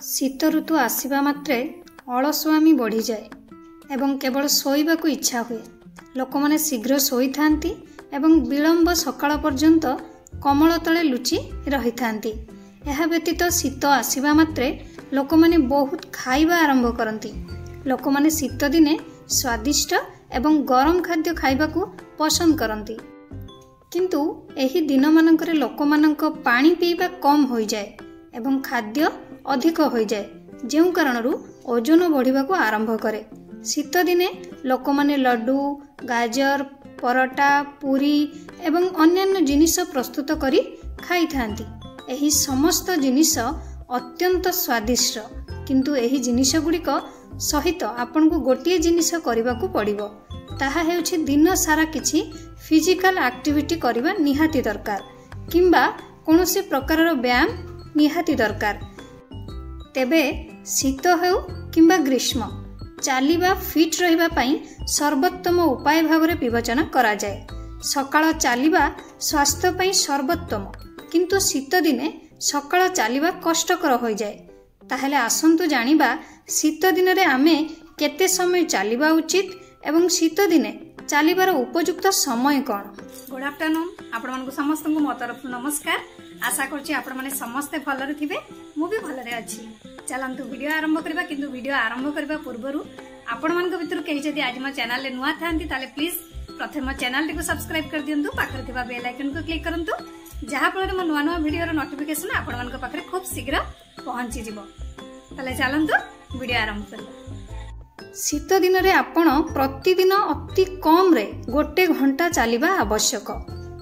शीत ऋतु आसवा मात्रे अलसुआमी बढ़ी जाए एवं केवल शोइबा को इच्छा हुए। लोक माने शीघ्र शोई थांती एवं विलंब सकाळ पर्यंत कमल तले लुचि रही थांती। यह व्यतीत शीत आसवा मात्रे लोक माने बहुत खाइबा आरंभ करती। लोक माने शीत दिने स्वादिष्ट एवं गरम खाद्य खाइबा को पसंद करती, किंतु एही दिन मानकरे लोक मानक पानी पीबा कम हो जाए एवं खाद्य अधिक हो जाए, जो कारणरू ओजन बढ़िबा को आरंभ करे। शीत दिने लोक माने लड्डू, गाजर, परोटा, पूरी एवं अन्यान्य जिनिस प्रस्तुत करी खाई थांती। एही समस्त जिनिस अत्यंत स्वादिष्ट, किंतु एही जिनिस गुड़िक सहित आपन को गोटे जिनिस करबा को पड़िबो। ताहा हेउछि दिन सारा किछि फिजिकल एक्टिविटी करबा निहाती दरकार, किंबा कोनोसी प्रकारर व्यायाम निहाती दरकार। तेबे शीत हेउ किंबा ग्रीष्म, चालिबा फिट रहिबा पई सर्वोत्तम उपाय भावरे विवेचना करा जाए। सकाळ चालिबा स्वास्थ्य पई सर्वोत्तम, किंतु शीत दिने सकाळ चालिबा कष्टकर हो जाए। ताहेले आसंतु जानिबा शीत दिन रे आमे केते समय चालिबा उचित एवं शीत दिने चालिबार उपयुक्त समय कौन। गुड आफ्टरनून, आपण मानकु समस्त को मो तरफ नमस्कार। आशा करछि आपण माने समस्त भलरे थिबे, मु भी भलरे अछि। चलंतु वीडियो आरंभ करबा, किंतु वीडियो आरंभ करबा पूर्वरु आपण मानक भितर केहि जदि आज मो चैनल ले नुआ थांती ताले प्लीज प्रथम मो चैनल टिको सब्सक्राइब कर दियंतु, पाखरे थिबा बेल आइकन को क्लिक करंतु, जहा फଳରେ मो नुआ नुआ वीडियो रो नोटिफिकेशन आपण मानक पाखरे खूब शीघ्र पहुंची जिवो। ताले चलंतु वीडियो आरंभ करबा। शीत दिन रे आपण प्रतिदिन अति कम रे गोटे घंटा चलिबा आवश्यक।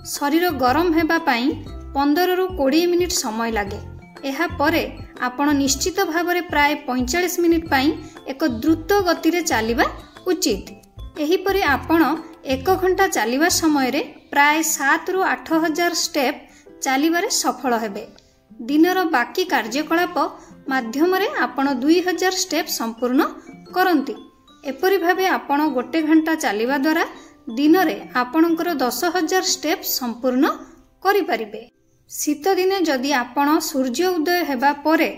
शरीर गरम हेबा पई 15 रु 20 मिनिट समय लागे। एहा परे आपण निश्चित भावरे प्राय 45 मिनिट पई एक द्रुत गति रे चलिबा उचित। एही परे आपण 1 घंटा चलिबा समय रे प्राय 7 रु 8000 स्टेप चलिबारे सफल हेबे। दिनर बाकी कार्यकलाप माध्यम रे आपण 2000 स्टेप संपूर्ण करंती। एपरि भाबे आपण गोटे घंटा चलिबा द्वारा दिन रे आपणकर 10,000 स्टेप संपूर्ण करि परिबे। शीत दिने जदि आपण सूर्य उदय हेबा परे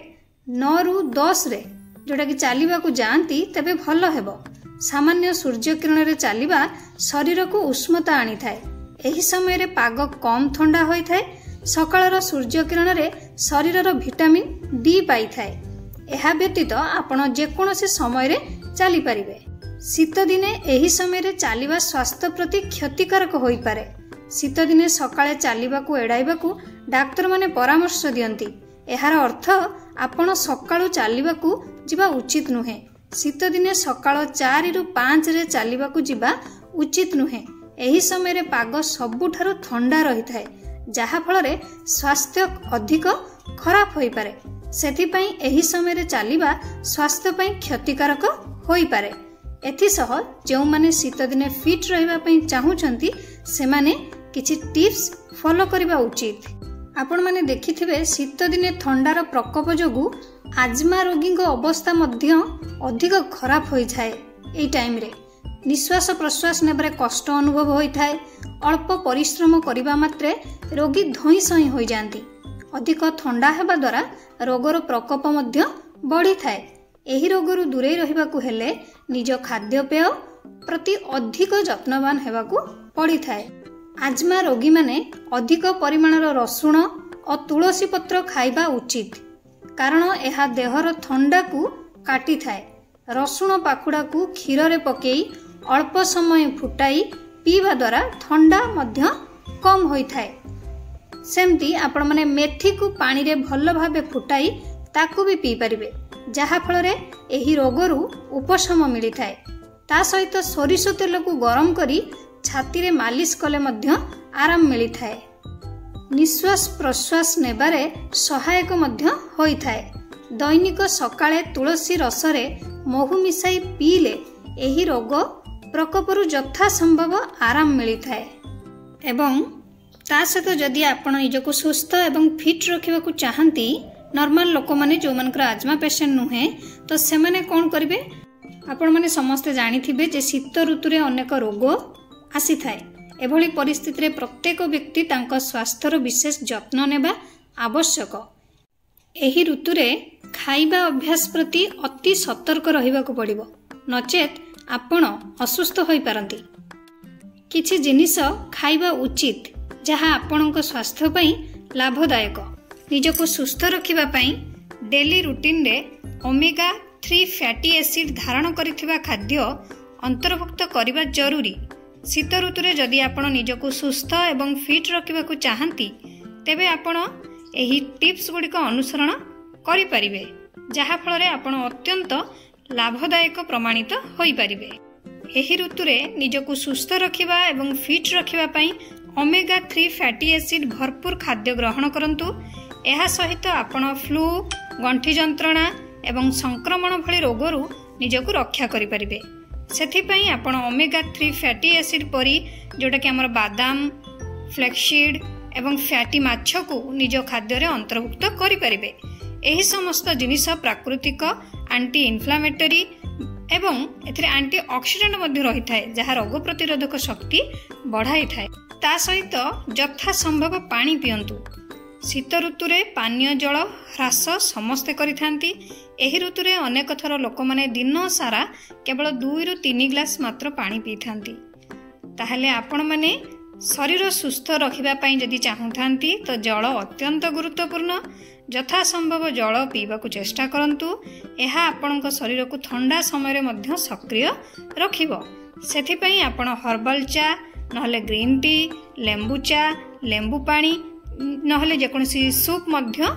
9 रु 10 रे जोटा कि चलिबा को जानती, तेबे भलो हेबो। सामान्य सूर्य किरण रे चलिबा शरीर को उष्णता आनी थाए। एही समय रे पाग कम ठंडा होई थाए। सकाळर सूर्य किरण रे शरीरर विटामिन डी पाई थाए। एहा व्यतीत आपण जे कोनोसी समय रे चली परिबे। शीत दिने एही समय रे चलिबा स्वास्थ्य प्रति क्षतिकारक होई पारे। शीत दिने सकाळे चलिबा को एडाइबा को डाक्टर माने परामर्श दियंती। एहार अर्थ आपण सकाळू चलिबा को जिबा उचित नुहे। शीत दिने सकाळ 4 रु 5 रे चलिबा को जिबा उचित नुहे। एही समय रे पाग सबुठारु ठंडा रही थाए, जहा फଳରେ स्वास्थ्य अधिक खराब होई पारे। सेथि पई एही समय रे चलिबा स्वास्थ्य पई क्षतिकारक होई पारे। एथिसह जो माने शीत दिने फिट रहिबा पई चाहुचंती, से माने किछि टिप्स फॉलो करबा उचित। आपण माने देखिथिबे शीत दिने ठंडार प्रकोप जोगु आजमा रोगी को अवस्था मध्य अधिक खराब होई जाए। एई टाइम रे निश्वास प्रश्वास नेबरे कष्ट अनुभव होई थाए। अल्प परिश्रम करिबा मात्रे रोगी धोई सई होई जांती। अधिक ठंडा हेबा द्वारा रोगर प्रकोप मध्य बढ़ी थाए। एही रोगरु दूरे रहिबा को हेले निज खाद्यपेय प्रति अधिक जत्नवान हेबा को पड़ी थाए। आजमा रोगी माने अधिक परिमाणर रसुण और तुलसी पत्र खाइबा उचित, कारण एहा देहर ठंडा को काटी थाए। रसुण पाखुड़ा को क्षीर रे पकेई अल्प समय फुटाई पीवा द्वारा ठंडा मध्य कम होई थाए। सेमती आपण माने मेथी को पानी रे भल भाबे फुटाई ताकू भी पी परिबे, जहा फଳରେ एही रोगरु उपशम मिली थाए। ता सहित सोरिष तेल को गरम करी छाती रे मालिश कले मध्य आराम मिली थाए। निश्वास प्रश्वास नेबारे सहायक मध्य होई थाए। दैनिक सकाळे तुलसी रस रे महू मिसाई पीले एही रोग प्रकोपरु यथा संभव आराम मिली थाए। एवं ता सहित जदि आपण निजको सुस्थ एवं फिट रखिबा को चाहंती, नॉर्मल लोक माने जो मानकर आजमा पेशेंट नुहे, तो से माने कोन करिवे। आपण माने समस्त जानिथिबे जे शीत ऋतु रे अनेक रोग आसी थाए। एभली परिस्थिति रे प्रत्येक व्यक्ति तांको स्वास्थ्यर विशेष जत्न नेबा आवश्यक। एही ऋतु रे खाइबा अभ्यास प्रति अति सतर्क रहिबाकु पड़िबो, नचेत आपण असुस्थ होई पारंती। किछि जिनिस खाइबा उचित जहाँ आपणक स्वास्थ्य पई लाभदायक। निजको सुस्थ रखिबा पई डेली रूटीन रे ओमेगा 3 फैटी एसिड धारण करिथिबा खाद्य अंतर्भुक्त करिबा जरूरी। शीत ऋतुरे जदि आपण निजको सुस्थ एवं फिट रखिबाकु चाहंती तेबे आपण एही टिप्स गुड़िक अनुसरण करि परिबे, जहा फଳରେ आपण अत्यंत लाभदायक प्रमाणित होई परिबे। एही ऋतुरे निजको सुस्थ रखिबा एवं फिट रखिबा पई ओमेगा 3 फैटी एसिड भरपूर खाद्य ग्रहण करंतु। एहा सहित आपण फ्लू, गंठी जंत्रणा एवं संक्रमण भली रोगरू निजको रक्षा करि परिबे। सेथिपई आपण ओमेगा 3 फैटी एसिड परी जोटा कि हमर बादाम, फ्लैक्सीड एवं फैटी माछ को निज खाद्य रे अंतर्भुक्त करि परिबे। एही समस्त जिनिस प्राकृतिक एंटी इन्फ्लामेटरी एवं एथिरे एंटी ऑक्सीडेंट मध्ये रही थाए, जहा रोग प्रतिरोधक शक्ति बढ़ाई थाए। ता सहित यथा संभव पानी पियंतु। शीत ऋतुरे पानीय जल ह्रास समस्ते करिथांती। एही ऋतुरे अनेक थर लोक माने दिन सारा केवल 2 ରୁ 3 ग्लास मात्र पानी पीथांती। ताहले आपण माने शरीर सुस्थ रखिबा पई जदि चाहुथांती तो जल अत्यंत गुरुत्वपूर्ण। यथा संभव जल पीबाकू चेष्टा करंतु। एहा आपणक शरीर को ठंडा समय मध्य सक्रिय रखिबो। सेथिपई आपण हर्बल चा नहले ग्रीन टी, लेंबू चा, लेंबू पानी नहले जेकोसी सूप मध्य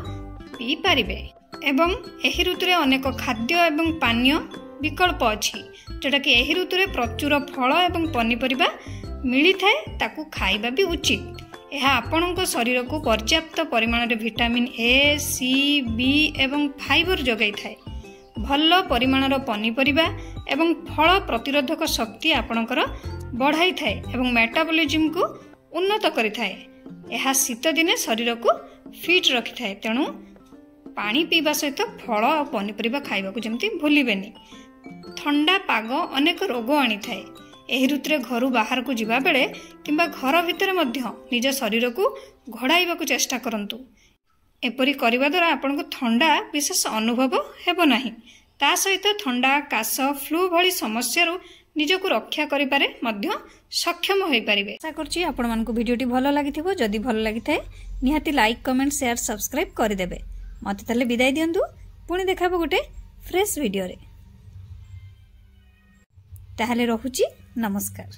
पी पारिबे। एवं एही ऋतुरे अनेक खाद्य एवं पानीय विकल्प अछि, जोटा कि एही ऋतुरे प्रचुर फल एवं पनीपरिबा मिली थाए, ताकू खाइबा भी उचित। यह आपणक शरीर को पर्याप्त परिमाण रे विटामिन ए, सी, बी एवं फाइबर जोगाई थाए। भल परिमाणर पनीपरिबा एवं फल प्रतिरोधक शक्ति आपणकर बढ़ाई थाए एवं मेटाबॉलिज्म को उन्नत करि थाए। यह शीत दिने शरीर को फिट रखि थाए। तेणु पानी पीवा सहित फल और पनीपरिबा खाइबा को जेमति भूलिबेनी। ठंडा पाग अनेक रोग आनी थाए। एही ऋतुरे घरू बाहर को जिबा बेले किंबा घर भितर मध्य निज शरीर को घोड़ाइबा को चेष्टा करंतु। एपरी करिबा द्वारा आपनको ठंडा विशेष अनुभव हेबो नाही। ता सहित ठंडा, काश, फ्लू भली समस्या निजको रक्षा करिपारे मध्य सक्षम होई परिबे। आशा करछि आपण मानको भिडियोटी भलो लागिथिबो। जदि भलो लागिथाय निहाती लाइक, कमेंट, शेयर, सब्सक्राइब करि देबे। मते तले विदाय दियंतु। पुणी देखाबो गोटे फ्रेश वीडियो रे। ताहले रहुछि। नमस्कार।